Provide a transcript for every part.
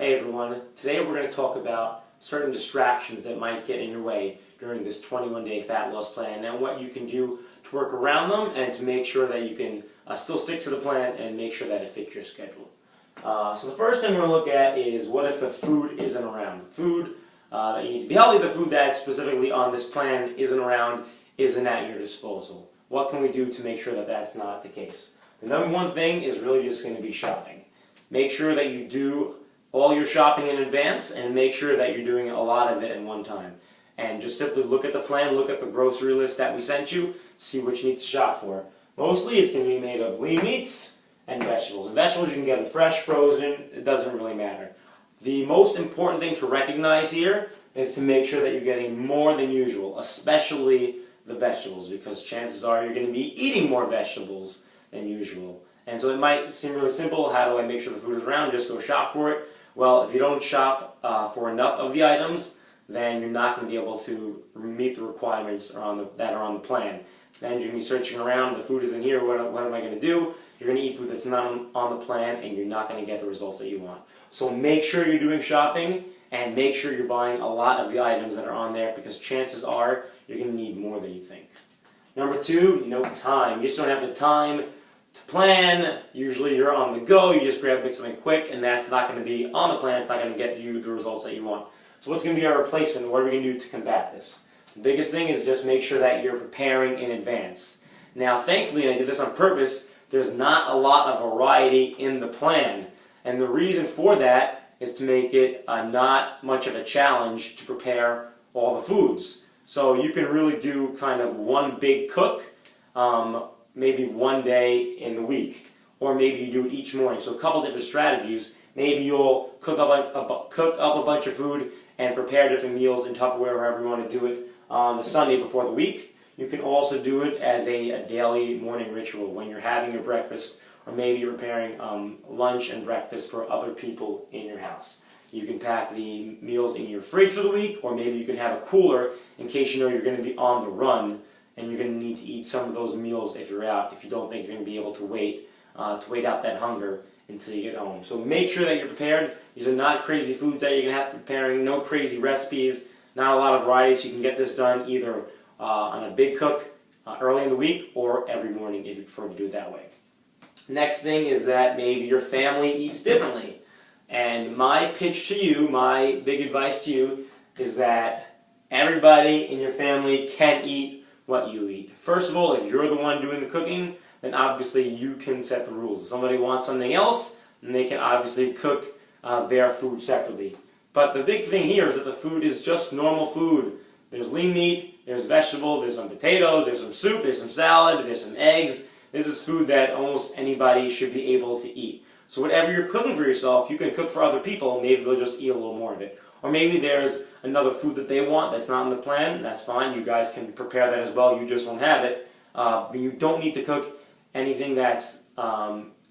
Hey everyone, today we're going to talk about certain distractions that might get in your way during this 21-day fat loss plan and what you can do to work around them and to make sure that you can still stick to the plan and make sure that it fits your schedule. So the first thing we're going to look at is what if the food isn't around. The food that you need to be healthy, the food that's specifically on this plan isn't around, isn't at your disposal. What can we do to make sure that that's not the case? The number one thing is really just going to be shopping. Make sure that you do all your shopping in advance and make sure that you're doing a lot of it in one time. And just simply look at the plan, look at the grocery list that we sent you, see what you need to shop for. Mostly it's going to be made of lean meats and vegetables. And vegetables you can get them fresh, frozen, it doesn't really matter. The most important thing to recognize here is to make sure that you're getting more than usual, especially the vegetables, because chances are you're going to be eating more vegetables than usual. And so it might seem really simple, how do I make sure the food is around? Just go shop for it. Well, if you don't shop for enough of the items, then you're not going to be able to meet the requirements that are on the plan. Then you're going to be searching around, the food isn't here, what am I going to do? You're going to eat food that's not on the plan and you're not going to get the results that you want. So make sure you're doing shopping and make sure you're buying a lot of the items that are on there because chances are you're going to need more than you think. Number two, no time. You just don't have the time to plan. Usually you're on the go, you just grab something quick and that's not going to be on the plan, it's not going to get you the results that you want. So what's going to be our replacement? What are we going to do to combat this? The biggest thing is just make sure that you're preparing in advance. Now thankfully, and I did this on purpose, there's not a lot of variety in the plan. And the reason for that is to make it not much of a challenge to prepare all the foods. So you can really do kind of one big cook, maybe one day in the week, or maybe you do it each morning. So a couple different strategies. Maybe you'll cook up a bunch of food and prepare different meals in Tupperware, however you want to do it, on the Sunday before the week. You can also do it as a daily morning ritual when you're having your breakfast, or maybe you're preparing lunch and breakfast for other people in your house. You can pack the meals in your fridge for the week, or maybe you can have a cooler in case you know you're going to be on the run and you're going to need to eat some of those meals if you're out, if you don't think you're going to be able to wait out that hunger until you get home. So make sure that you're prepared. These are not crazy foods that you're going to have to be preparing, no crazy recipes, not a lot of varieties. You can get this done either on a big cook early in the week or every morning if you prefer to do it that way. Next thing is that maybe your family eats differently. And my pitch to you, my big advice to you, is that everybody in your family can eat what you eat. First of all, if you're the one doing the cooking, then obviously you can set the rules. If somebody wants something else, then they can obviously cook their food separately. But the big thing here is that the food is just normal food. There's lean meat, there's vegetable, there's some potatoes, there's some soup, there's some salad, there's some eggs. This is food that almost anybody should be able to eat. So whatever you're cooking for yourself, you can cook for other people. Maybe they'll just eat a little more of it. Or maybe there's another food that they want that's not in the plan. That's fine. You guys can prepare that as well. You just won't have it. But you don't need to cook anything that's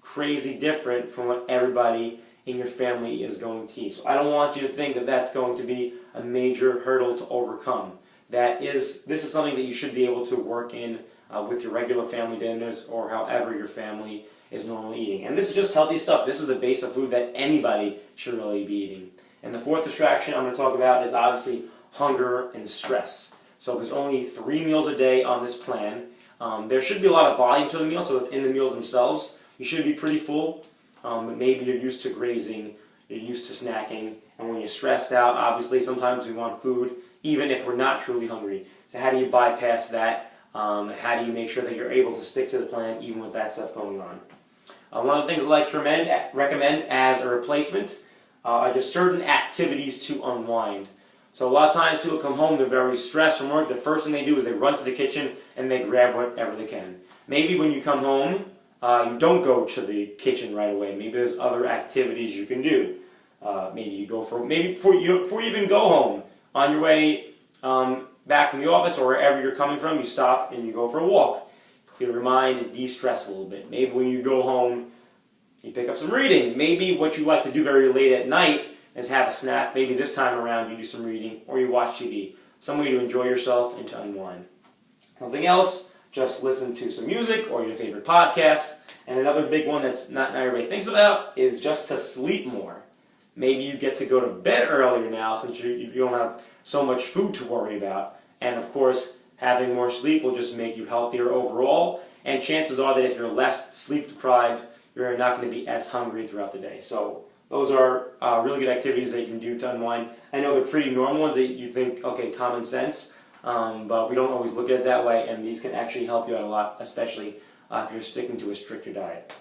crazy different from what everybody in your family is going to eat. So I don't want you to think that that's going to be a major hurdle to overcome. This is something that you should be able to work in with your regular family dinners or however your family is normally eating. And this is just healthy stuff. This is the base of food that anybody should really be eating. And the fourth distraction I'm going to talk about is obviously hunger and stress. So there's only 3 meals a day on this plan. There should be a lot of volume to the meal, so in the meals themselves, you should be pretty full. But maybe you're used to grazing, you're used to snacking, and when you're stressed out, obviously sometimes we want food, even if we're not truly hungry. So how do you bypass that? How do you make sure that you're able to stick to the plan even with that stuff going on? One of the things I like to recommend as a replacement are just certain activities to unwind. So a lot of times people come home, they're very stressed from work. The first thing they do is they run to the kitchen and they grab whatever they can. Maybe when you come home, you don't go to the kitchen right away. Maybe there's other activities you can do. Maybe before you even go home, on your way back from the office or wherever you're coming from, you stop and you go for a walk. Clear your mind and de-stress a little bit. Maybe when you go home, you pick up some reading. Maybe what you like to do very late at night is have a snack. Maybe this time around you do some reading or you watch TV. Some way to enjoy yourself and to unwind. Something else, just listen to some music or your favorite podcasts. And another big one that's not everybody thinks about is just to sleep more. Maybe you get to go to bed earlier now since you don't have so much food to worry about. And of course, having more sleep will just make you healthier overall. And chances are that if you're less sleep deprived, you're not going to be as hungry throughout the day. So those are really good activities that you can do to unwind. I know they're pretty normal ones that you think, okay, common sense, but we don't always look at it that way, and these can actually help you out a lot, especially if you're sticking to a stricter diet.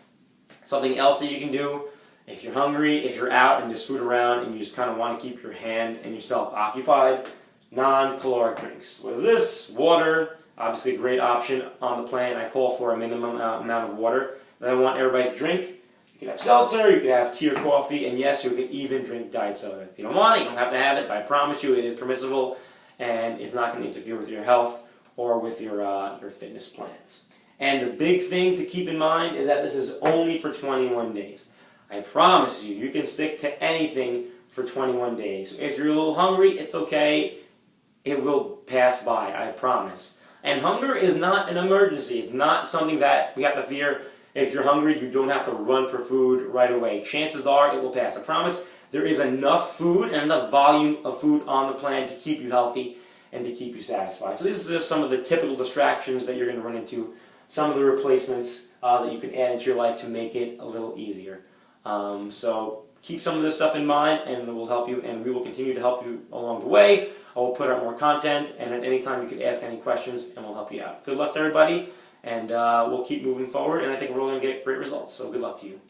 Something else that you can do, if you're hungry, if you're out and there's food around and you just kind of want to keep your hand and yourself occupied, non-caloric drinks. What is this? Water, obviously a great option on the plan. I call for a minimum amount of water that I want everybody to drink. You can have seltzer, you can have tea or coffee, and yes, you can even drink diet soda. If you don't want it, you don't have to have it, but I promise you it is permissible, and it's not going to interfere with your health or with your fitness plans. And the big thing to keep in mind is that this is only for 21 days. I promise you, you can stick to anything for 21 days. If you're a little hungry, it's okay. It will pass by, I promise. And hunger is not an emergency. It's not something that we have to fear. If you're hungry, you don't have to run for food right away. Chances are it will pass. I promise there is enough food and enough volume of food on the plan to keep you healthy and to keep you satisfied. So these are just some of the typical distractions that you're going to run into, some of the replacements that you can add into your life to make it a little easier. So keep some of this stuff in mind, and it will help you, and we will continue to help you along the way. I will put out more content, and at any time you can ask any questions, and we'll help you out. Good luck to everybody, and we'll keep moving forward, and I think we're all going to get great results, so good luck to you.